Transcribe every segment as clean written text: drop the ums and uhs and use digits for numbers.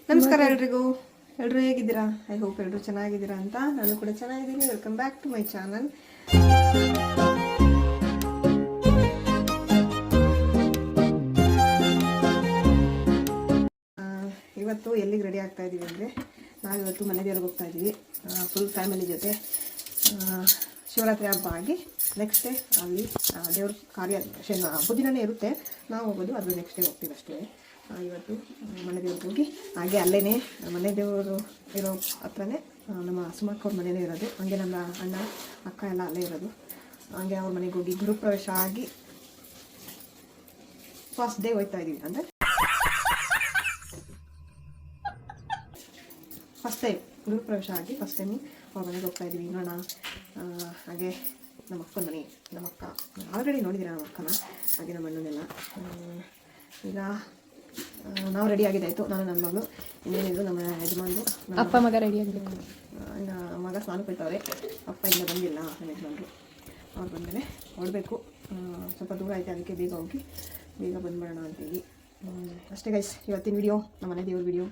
ನಮಸ್ಕಾರ ಎಲ್ರಿಗೂ. ಎಲ್ಲರೂ ಹೇಗಿದ್ದೀರಾ? ಐ ಹೋಪ್ ಎಲ್ಲರೂ ಚೆನ್ನಾಗಿದ್ದೀರಾ ಅಂತ. ನಾನು ಕೂಡ ಚೆನ್ನಾಗಿದ್ದೀನಿ. Welcome back to my channel. ಇವತ್ತು ಎಲ್ಲಿಗೆ ರೆಡಿ ಆಗ್ತಾ ಇದ್ದೀವಿ ಅಂದರೆ, ನಾವಿವತ್ತು ಮನೆ ದೇವ್ರಿಗೆ ಹೋಗ್ತಾ ಇದ್ದೀವಿ ಫುಲ್ ಫ್ಯಾಮಿಲಿ ಜೊತೆ. ಶಿವರಾತ್ರಿ ಹಬ್ಬ ಆಗಿ ನೆಕ್ಸ್ಟ್ ಡೇ ಅಲ್ಲಿ ದೇವ್ರ ಕಾರ್ಯ ಹಬ್ಬದ ದಿನವೇ ಇರುತ್ತೆ. ನಾವು ಹೋಗೋದು ಅದು ನೆಕ್ಸ್ಟ್ ಡೇ ಹೋಗ್ತೀವಿ ಅಷ್ಟೇ. ಇವತ್ತು ಮನೆ ದೇವ್ರಿಗೆ ಹೋಗಿ ಹಾಗೆ ಅಲ್ಲೇ ಮನೆ ದೇವರು ಇರೋ ಹತ್ರನೇ ನಮ್ಮ ಸುಮಕ್ಕ ಅವ್ರ ಮನೆಯೇ ಇರೋದು. ಹಾಗೆ ನಮ್ಮ ಅಣ್ಣ ಅಕ್ಕ ಎಲ್ಲ ಅಲ್ಲೇ ಇರೋದು. ಹಾಗೆ ಅವ್ರ ಮನೆಗೆ ಹೋಗಿ ಗೃಹಪ್ರವೇಶ ಆಗಿ ಫಸ್ಟ್ ಡೇ ಹೋಗ್ತಾ ಇದ್ದೀವಿ. ಅಂದರೆ ಫಸ್ಟ್ ಟೈಮ್ ಗೃಹಪ್ರವೇಶ ಆಗಿ ಫಸ್ಟ್ ಟೈಮು ಅವ್ರ ಮನೆಗೆ ಹೋಗ್ತಾ ಇದ್ದೀವಿ. ನೋಡೋಣ. ಹಾಗೆ ನಮ್ಮ ಅಕ್ಕನ ಮನೆ, ನಮ್ಮ ಅಕ್ಕ ಆಲ್ರೆಡಿ ನೋಡಿದ್ದೀರ ನಮ್ಮ ಅಕ್ಕನ, ಹಾಗೆ ನಮ್ಮ ಅಣ್ಣನೆಲ್ಲ. ಈಗ ನಾವು ರೆಡಿ ಆಗಿದ್ದಾಯಿತು. ನಾನು ನನ್ನ ಮಗಳು ಇನ್ನೇನಿದ್ರು ನಮ್ಮ ಯಜಮಾನ್ರು ಅಪ್ಪ ಮಗ ರೆಡಿ ಆಗಬೇಕು. ಇನ್ನು ಮಗ ಸ್ನಾನಕ್ಕೆ ಹೋಗ್ತವ್ರೆ. ಅಪ್ಪ ಇನ್ನೂ ಬಂದಿಲ್ಲ. ನಮ್ಮ ಯಜಮಾನ್ರು ಅವ್ರು ಬಂದಮೇಲೆ ಹೊರಡಬೇಕು. ಸ್ವಲ್ಪ ದೂರ ಐತೆ, ಅದಕ್ಕೆ ಬೇಗ ಹೋಗಿ ಬೇಗ ಬಂದ್ಬಿಡೋಣ ಅಂತೀವಿ. ಅಷ್ಟೇ ಗೈಸ್ ಇವತ್ತಿನ ವಿಡಿಯೋ, ನಮ್ಮ ಮನೆ ದೇವ್ರ ವಿಡಿಯೋ.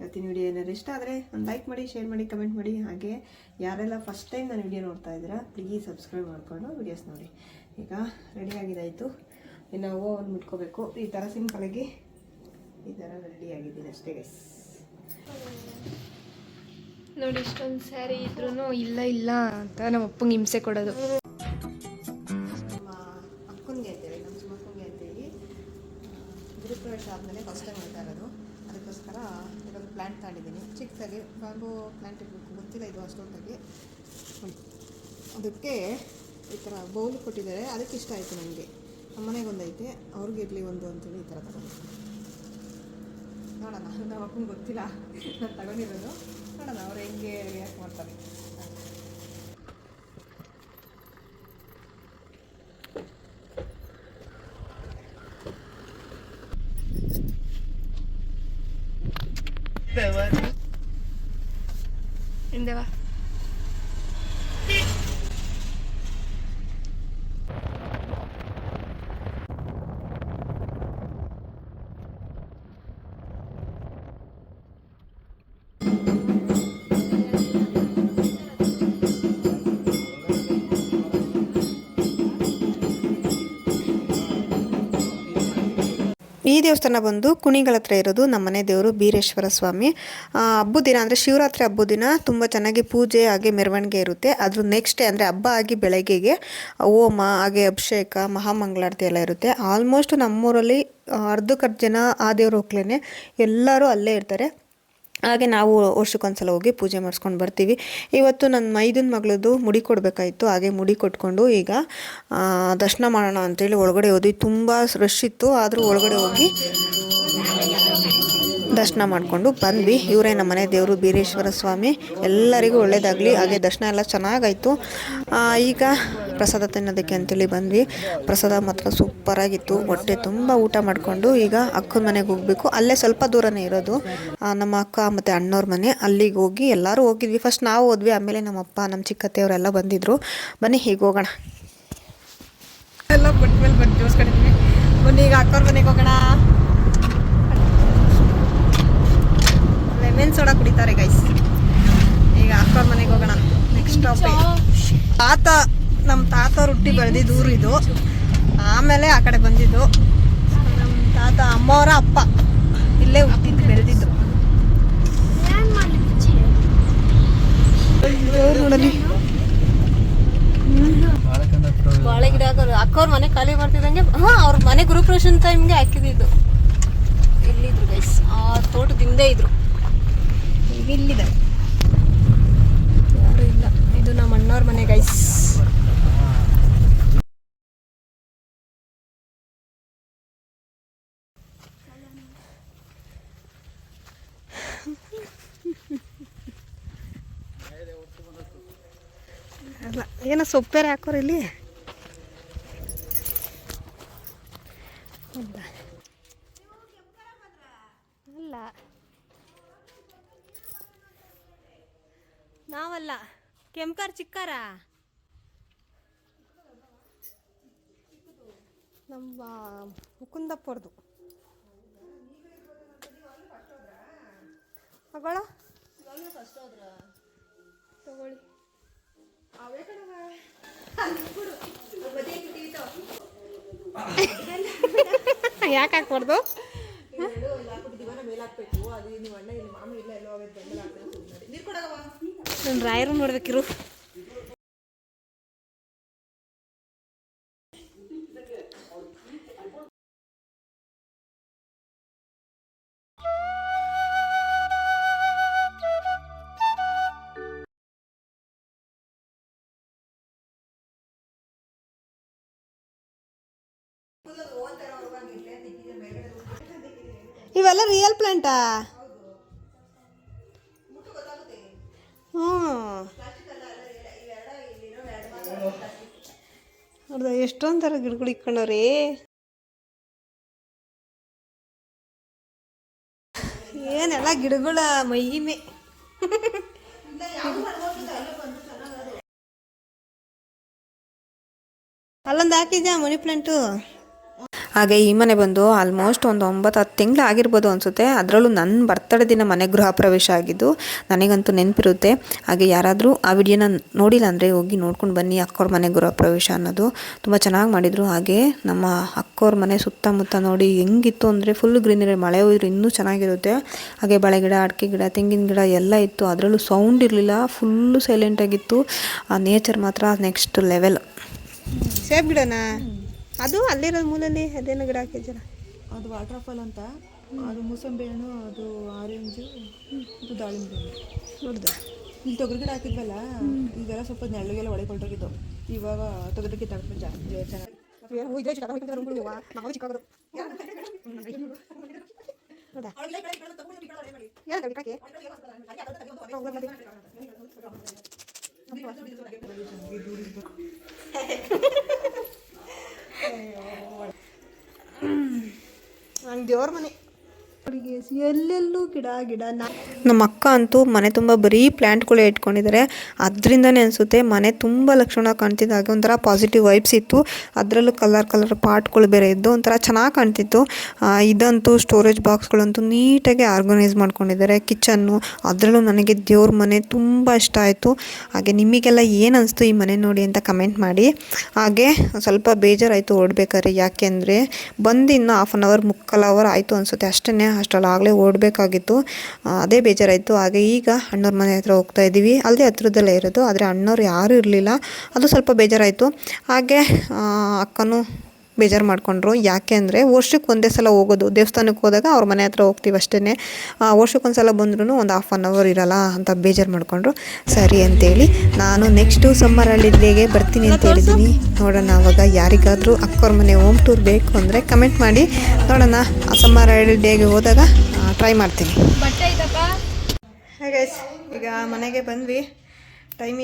ಇವತ್ತಿನ ವಿಡಿಯೋ ಏನಾದ್ರು ಇಷ್ಟ ಆದರೆ ಒಂದು ಲೈಕ್ ಮಾಡಿ, ಶೇರ್ ಮಾಡಿ, ಕಮೆಂಟ್ ಮಾಡಿ. ಹಾಗೆ ಯಾರೆಲ್ಲ ಫಸ್ಟ್ ಟೈಮ್ ನಾನು ವಿಡಿಯೋ ನೋಡ್ತಾ ಇದ್ದೀರಾ ಪ್ಲೀಸ್ ಸಬ್ಸ್ಕ್ರೈಬ್ ಮಾಡಿಕೊಂಡು ವಿಡಿಯೋಸ್ ನೋಡಿ. ಈಗ ರೆಡಿ ಆಗಿದ್ದಾಯಿತು. ಇನ್ನು ಹೂವು ಒಂದು ಮುಟ್ಕೋಬೇಕು. ಈ ಥರ ಸಿಂಪಲಾಗಿ ಈ ಥರ ರೆಡಿ ಆಗಿದ್ದೀನಿ ಅಷ್ಟೇ ಗೈಸ್. ನೋಡಿ, ಇಷ್ಟೊಂದು ಸ್ಯಾರಿ ಇದ್ರೂ ಇಲ್ಲ ಅಂತ ನಮ್ಮ ಅಪ್ಪಂಗೆ ಹಿಂಸೆ ಕೊಡೋದು. ನಮ್ಮ ಅಕ್ಕನಿಗೆ ಅಂತೇಳಿ, ನಮ್ಮ ಸುಮಕ್ಕನಿಗೆ ಅಂತೇಳಿ ಗೃಹಪ್ರವೇಶ ಆದಮೇಲೆ ಫಸ್ಟ್ ಟೈಮ್ ಹೋಗ್ತಾ ಇರೋದು. ಅದಕ್ಕೋಸ್ಕರ ಇದೊಂದು ಪ್ಲ್ಯಾಂಟ್ ತಗೊಂಡಿದ್ದೀನಿ. ಚಿಕ್ಕದಾಗಿ ಬ್ಯಾಂಬೂ ಪ್ಲ್ಯಾಂಟ್ ಇರಬೇಕು, ಗೊತ್ತಿಲ್ಲ ಇದು ಅಷ್ಟೊತ್ತಾಗಿ. ಅದಕ್ಕೆ ಈ ಥರ ಬೌಲ್ ಕೊಟ್ಟಿದ್ದಾರೆ. ಅದಕ್ಕೆ ಇಷ್ಟ ಆಯಿತು ನನಗೆ. ನಮ್ಮ ಮನೆಗೆ ಒಂದೈತೆ, ಅವ್ರಿಗೆ ಇರಲಿ ಒಂದು ಅಂತೇಳಿ ಈ ಥರ ತಗೊಂಡಿದ್ದೀನಿ. ನೋಡೋಣ, ನಮ್ಮ ಅಪ್ಪಂಗೆ ಗೊತ್ತಿಲ್ಲ ನಾನು ತಗೊಂಡಿರೋದು. ನೋಡೋಣ ಅವ್ರು ಹೆಂಗೆ ರಿಯಾಕ್ಟ್ ಮಾಡ್ತಾರೆ. ಹಿಂದೆವಾ ಈ ದೇವಸ್ಥಾನ ಬಂದು ಕುಣಿಗಲ್ ಹತ್ರ ಇರೋದು. ನಮ್ಮನೆ ದೇವರು ಬೀರೇಶ್ವರ ಸ್ವಾಮಿ. ಹಬ್ಬದ ದಿನ ಅಂದರೆ ಶಿವರಾತ್ರಿ ಹಬ್ಬದ ದಿನ ತುಂಬ ಚೆನ್ನಾಗಿ ಪೂಜೆ ಹಾಗೆ ಮೆರವಣಿಗೆ ಇರುತ್ತೆ. ಅದ್ರ ನೆಕ್ಸ್ಟ್ ಡೇ ಅಂದರೆ ಹಬ್ಬ ಆಗಿ ಬೆಳಗ್ಗೆಗೆ ಹೋಮ ಹಾಗೆ ಅಭಿಷೇಕ ಮಹಾಮಂಗಳಾರತಿ ಎಲ್ಲ ಇರುತ್ತೆ. ಆಲ್ಮೋಸ್ಟ್ ನಮ್ಮೂರಲ್ಲಿ ಅರ್ಧಕ್ಕರ್ಧ ಜನ ಆ ದೇವ್ರ ಹೋಗ್ಲೇ ಎಲ್ಲರೂ ಅಲ್ಲೇ ಇರ್ತಾರೆ. ಹಾಗೆ ನಾವು ವರ್ಷಕ್ಕೊಂದ್ಸಲ ಹೋಗಿ ಪೂಜೆ ಮಾಡಿಸ್ಕೊಂಡು ಬರ್ತೀವಿ. ಇವತ್ತು ನನ್ನ ಮೈದನ ಮಗಳದ್ದು ಮುಡಿ ಕೊಡಬೇಕಾಯಿತು. ಹಾಗೆ ಮುಡಿ ಕೊಟ್ಕೊಂಡು ಈಗ ದರ್ಶನ ಮಾಡೋಣ ಅಂತೇಳಿ ಒಳಗಡೆ ಹೋದ್ವಿ. ತುಂಬ ರಶ್ ಇತ್ತು, ಆದರೂ ಒಳಗಡೆ ಹೋಗಿ ದರ್ಶನ ಮಾಡಿಕೊಂಡು ಬಂದ್ವಿ. ಇವರೇ ನಮ್ಮ ಮನೆ ದೇವರು ಬೀರೇಶ್ವರ ಸ್ವಾಮಿ. ಎಲ್ಲರಿಗೂ ಒಳ್ಳೆಯದಾಗಲಿ. ಹಾಗೆ ದರ್ಶನ ಎಲ್ಲ ಚೆನ್ನಾಗಾಯಿತು. ಈಗ ಪ್ರಸಾದ ತಿನ್ನೋದಕ್ಕೆ ಅಂತೇಳಿ ಬಂದ್ವಿ. ಪ್ರಸಾದ ಮಾತ್ರ ಸೂಪರಾಗಿತ್ತು. ಹೊಟ್ಟೆ ತುಂಬ ಊಟ ಮಾಡಿಕೊಂಡು ಈಗ ಅಕ್ಕನ ಮನೆಗೆ ಹೋಗಬೇಕು. ಅಲ್ಲೇ ಸ್ವಲ್ಪ ದೂರನೇ ಇರೋದು ನಮ್ಮ ಅಕ್ಕ ಮತ್ತು ಅಣ್ಣವ್ರ ಮನೆ. ಅಲ್ಲಿಗೆ ಹೋಗಿ ಎಲ್ಲರೂ ಹೋಗಿದ್ವಿ. ಫಸ್ಟ್ ನಾವು ಹೋದ್ವಿ, ಆಮೇಲೆ ನಮ್ಮಪ್ಪ ನಮ್ಮ ಚಿಕ್ಕತ್ತೆಯವರೆಲ್ಲ ಬಂದಿದ್ದರು. ಬನ್ನಿ ಹೀಗೆ ಹೋಗೋಣ. ಎಲ್ಲ ಬಟ್ ಮೇಲೆ ಬಂದು ಜೋಸ್ಕೊಂಡಿದ್ವಿ. ಬನ್ನಿ ಈಗ ಅಕ್ಕವ್ರ ಮನೆಗೆ ಹೋಗೋಣ. ಲೆಮನ್ ಸೋಡಾ ಕುಡಿತಾರೆ ಗೈಸ್. ಈಗ ಅಕ್ಕವ್ರ ಮನೆಗೆ ಹೋಗೋಣ. ನೆಕ್ಸ್ಟ್ ಸ್ಟಾಪ್ ನಮ್ಮ ತಾತವ್ರು ಹುಟ್ಟಿ ಬೆಳೆದಿದ್ದು ಊರು ಇದು. ಆಮೇಲೆ ಆ ಕಡೆ ಬಂದಿದ್ದು ನಮ್ಮ ತಾತ ಅಮ್ಮವರ ಅಪ್ಪ ಇಲ್ಲೇ ಹುಟ್ಟಿದ್ದು ಬೆಳೆದಿದ್ದು. ನೋಡಲಿ ಬಾಳೆ ಗಿಡ ಹಾಕೋರು. ಅಕ್ಕವ್ರ ಮನೆ ಖಾಲಿ ಮಾಡ್ತಿದ್ದಂಗೆ ಅವ್ರ ಮನೆ ಗೃಹಪ್ರವೇಶ ಟೈಮ್ಗೆ ಹಾಕಿದ್ದು. ಇಲ್ಲಿದ್ರು ಗೈಸ್, ಆ ತೋಟದಿಂದೇ ಇದ್ರು. ಈಗ ಇಲ್ಲಿದೆ, ಯಾರು ಇಲ್ಲ. ಇದು ನಮ್ಮ ಅಣ್ಣವ್ರ ಮನೆ ಗೈಸ್. ಅಲ್ಲ ಏನೋ ಸೊಪ್ಪೇರೆ ಹಾಕೋರು ಇಲ್ಲಿ. ಅಲ್ಲ ನಾವಲ್ಲ, ಕೆಂಪಾರ್ ಚಿಕ್ಕಾರ ನಮ್ಮ ಮುಕುಂದಪ್ಪರ್ದು. ಮಗಳ ತಗೊಳ್ಳಿ. ಯಾಕೆ ಹಾಕ್ಬಾರ್ದು? ನನ್ನ ರಾಯರು ನೋಡ್ಬೇಕಿರು. ಇವೆಲ್ಲ ರಿಯಲ್ ಪ್ಲಾಂಟಾ? ಹ್ಞೂ ನೋಡ್ದ ಎಷ್ಟೊಂದು ಥರ ಗಿಡಗಳು ಇಟ್ಕೊಂಡವ್ರಿ. ಏನೆಲ್ಲ ಗಿಡಗಳ ಮಹಿಮೆ. ಅಲ್ಲೊಂದು ಹಾಕಿದ್ಯಾ ಮನಿ ಪ್ಲಾಂಟು? ಹಾಗೆ ಈ ಮನೆ ಬಂದು ಆಲ್ಮೋಸ್ಟ್ ಒಂದು 9-10 ತಿಂಗಳು ಆಗಿರ್ಬೋದು ಅನಿಸುತ್ತೆ. ಅದರಲ್ಲೂ ನನ್ನ ಬರ್ತಡೇ ದಿನ ಮನೆ ಗೃಹ ಪ್ರವೇಶ ಆಗಿದ್ದು ನನಗಂತೂ ನೆನಪಿರುತ್ತೆ. ಹಾಗೆ ಯಾರಾದರೂ ಆ ವಿಡಿಯೋನ ನೋಡಿಲ್ಲ ಅಂದರೆ ಹೋಗಿ ನೋಡ್ಕೊಂಡು ಬನ್ನಿ. ಅಕ್ಕವ್ರ ಮನೆ ಗೃಹ ಪ್ರವೇಶ ಅನ್ನೋದು ತುಂಬ ಚೆನ್ನಾಗಿ ಮಾಡಿದರು. ಹಾಗೆ ನಮ್ಮ ಅಕ್ಕವ್ರ ಮನೆ ಸುತ್ತಮುತ್ತ ನೋಡಿ ಹೆಂಗಿತ್ತು ಅಂದರೆ ಫುಲ್ ಗ್ರೀನರಿ, ಮಳೆ ಹೋದ್ರೆ ಇನ್ನೂ ಚೆನ್ನಾಗಿರುತ್ತೆ. ಹಾಗೆ ಬಾಳೆ ಗಿಡ, ಅಡಿಕೆ ಗಿಡ, ತೆಂಗಿನ ಗಿಡ ಎಲ್ಲ ಇತ್ತು. ಅದರಲ್ಲೂ ಸೌಂಡ್ ಇರಲಿಲ್ಲ, ಫುಲ್ಲು ಸೈಲೆಂಟಾಗಿತ್ತು. ಆ ನೇಚರ್ ಮಾತ್ರ ನೆಕ್ಸ್ಟ್ ಲೆವೆಲ್. ಸೇಬ್ ಗಿಡನಾ ಅದು? ಅಲ್ಲಿರೋದು ಮೂಲಲ್ಲಿ ಅದೇನು ಗಿಡ ಹಾಕಿದ್ದೀರ? ಅದು ವಾಟರ್ ಫಾಲ್ ಅಂತ. ಅದು ಮೂಸಂಬಿ ಹಣ್ಣು, ಅದು ಆರೆಂಜು, ಇದು ದಾಳಿಂಬೆ ಹಣ್ಣು. ನೋಡ್ದ ಇಲ್ಲಿ ತೊಗರಿ ಗಿಡ ಹಾಕಿದ್ವಲ್ಲ, ಈಗೆಲ್ಲ ಸ್ವಲ್ಪ ನೆರಳಿಗೆಲ್ಲ ಒಳಗೊಂಡೋಗಿದ್ದು. ಇವಾಗ ತೊಗರಿಗೆ ತಗೊಂಡು ಜಾಸ್ತಿ ಚೆನ್ನಾಗಿ ನಂಗೆ ದೇವ್ರ ಮನೆ ಎಲ್ಲೆಲ್ಲೂ ಗಿಡ ಗಿಡ. ನಮ್ಮ ಅಕ್ಕ ಅಂತೂ ಮನೆ ತುಂಬ ಬರೀ ಪ್ಲ್ಯಾಂಟ್ಗಳೇ ಇಟ್ಕೊಂಡಿದ್ದಾರೆ. ಅದರಿಂದನೇ ಅನಿಸುತ್ತೆ ಮನೆ ತುಂಬ ಲಕ್ಷಣ ಕಾಣ್ತಿದ್ದು. ಹಾಗೆ ಒಂಥರ ಪಾಸಿಟಿವ್ ವೈಬ್ಸ್ ಇತ್ತು. ಅದರಲ್ಲೂ ಕಲರ್ ಪಾಟ್ಗಳು ಬೇರೆ ಇದ್ದು ಒಂಥರ ಚೆನ್ನಾಗಿ ಕಾಣ್ತಿತ್ತು. ಇದಂತೂ ಸ್ಟೋರೇಜ್ ಬಾಕ್ಸ್ಗಳಂತೂ ನೀಟಾಗಿ ಆರ್ಗನೈಸ್ ಮಾಡ್ಕೊಂಡಿದ್ದಾರೆ. ಕಿಚನ್ನು, ಅದರಲ್ಲೂ ನನಗೆ ದೇವ್ರ ಮನೆ ತುಂಬ ಇಷ್ಟ ಆಯಿತು. ಹಾಗೆ ನಿಮಗೆಲ್ಲ ಏನು ಅನಿಸ್ತು ಈ ಮನೆ ನೋಡಿ ಅಂತ ಕಮೆಂಟ್ ಮಾಡಿ. ಹಾಗೆ ಸ್ವಲ್ಪ ಬೇಜಾರಾಯಿತು ಓಡಬೇಕಾದ್ರೆ, ಯಾಕೆಂದರೆ ಬಂದು ಇನ್ನೂ 1/2 ಅವರ್ 3/4 ಅವರ್ ಆಯಿತು ಅನಿಸುತ್ತೆ ಅಷ್ಟೇ. ಅಷ್ಟರಲ್ಲಾಗಲೇ ಓಡಬೇಕಾಗಿತ್ತು, ಅದೇ ಬೇಜಾರಾಯಿತು. ಹಾಗೆ ಈಗ ಅಣ್ಣವ್ರ ಮನೆ ಹತ್ರ ಹೋಗ್ತಾ ಇದ್ದೀವಿ. ಅಲ್ಲದೆ ಹತ್ರದಲ್ಲೇ ಇರೋದು, ಆದರೆ ಅಣ್ಣವ್ರು ಯಾರೂ ಇರಲಿಲ್ಲ, ಅದು ಸ್ವಲ್ಪ ಬೇಜಾರಾಯಿತು. ಹಾಗೆ ಅಕ್ಕನೂ ಬೇಜಾರು ಮಾಡಿಕೊಂಡ್ರು. ಯಾಕೆ ಅಂದರೆ ವರ್ಷಕ್ಕೆ ಒಂದೇ ಸಲ ಹೋಗೋದು, ದೇವಸ್ಥಾನಕ್ಕೆ ಹೋದಾಗ ಅವ್ರ ಮನೆ ಹತ್ರ ಹೋಗ್ತೀವಿ ಅಷ್ಟೇ. ವರ್ಷಕ್ಕೊಂದು ಸಲ ಬಂದ್ರೂ ಒಂದು 1/2 ಅವರ್ ಇರಲ್ಲ ಅಂತ ಬೇಜಾರು ಮಾಡಿಕೊಂಡ್ರು. ಸರಿ ಅಂತೇಳಿ ನಾನು ನೆಕ್ಸ್ಟು ಸಮ್ಮರ್ ಹಾಲಿಡೇಗೆ ಬರ್ತೀನಿ ಅಂತ ಹೇಳಿದ್ದೀನಿ. ನೋಡೋಣ ಅವಾಗ ಯಾರಿಗಾದರೂ ಅಕ್ಕವ್ರ ಮನೆ ಹೋಮ್ ಟೂರ್ ಬೇಕು ಅಂದರೆ ಕಮೆಂಟ್ ಮಾಡಿ. ನೋಡೋಣ ಆ ಸಮ್ಮರ್ ಹಾಲಿಡೇಗೆ ಹೋದಾಗ ಟ್ರೈ ಮಾಡ್ತೀನಿ. ಬಟ್ಟೆ ಐತಪ್ಪ. ಹಾಗೆ ಈಗ ಮನೆಗೆ ಬಂದ್ವಿ. ಟೈಮ್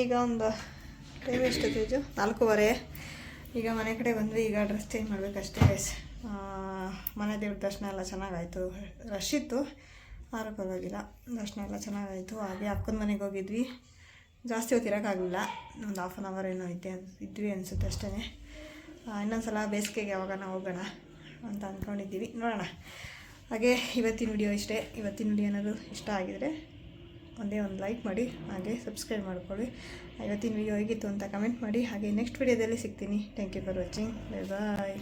ಎಷ್ಟೊತ್ತು? 4:15. ಈಗ ಮನೆ ಕಡೆ ಬಂದ್ವಿ. ಈಗ ಡ್ರೆಸ್ ಚೇಂಜ್ ಮಾಡಬೇಕಷ್ಟೇ. ಮನೆ ದೇವ್ರ ದರ್ಶನ ಎಲ್ಲ ಚೆನ್ನಾಗಾಯಿತು. ರಶ್ ಇತ್ತು, ಆದರೂ ಪರವಾಗಿಲ್ಲ, ದರ್ಶನ ಎಲ್ಲ ಚೆನ್ನಾಗಾಯಿತು. ಹಾಗೆ ಅಕ್ಕನ ಮನೆಗೆ ಹೋಗಿದ್ವಿ. ಜಾಸ್ತಿ ಹೊತ್ತು ಇರೋಕ್ಕಾಗಲಿಲ್ಲ, ಒಂದು 1/2 ಅವರ್ ಏನೋ ಇದ್ವಿ ಅನಿಸುತ್ತೆ ಅಷ್ಟೇ. ಇನ್ನೊಂದು ಸಲ ಬೇಸಿಗೆಗೆ ಯಾವಾಗ ಹೋಗೋಣ ಅಂತ ಅಂದ್ಕೊಂಡಿದ್ದೀವಿ, ನೋಡೋಣ. ಹಾಗೆ ಇವತ್ತಿನ ವಿಡಿಯೋ ಇಷ್ಟೇ. ಇವತ್ತಿನ ವಿಡಿಯೋ ಏನಾದರೂ ಇಷ್ಟ ಆಗಿದರೆ ಒಂದೇ ಒಂದು ಲೈಕ್ ಮಾಡಿ, ಹಾಗೆ ಸಬ್ಸ್ಕ್ರೈಬ್ ಮಾಡ್ಕೊಳ್ಳಿ. ಇವತ್ತಿನ ವಿಡಿಯೋ ಹೇಗಿತ್ತು ಅಂತ ಕಮೆಂಟ್ ಮಾಡಿ. ಹಾಗೆ ನೆಕ್ಸ್ಟ್ ವಿಡಿಯೋದಲ್ಲಿ ಸಿಗ್ತೀನಿ. Thank you for watching. Bye bye.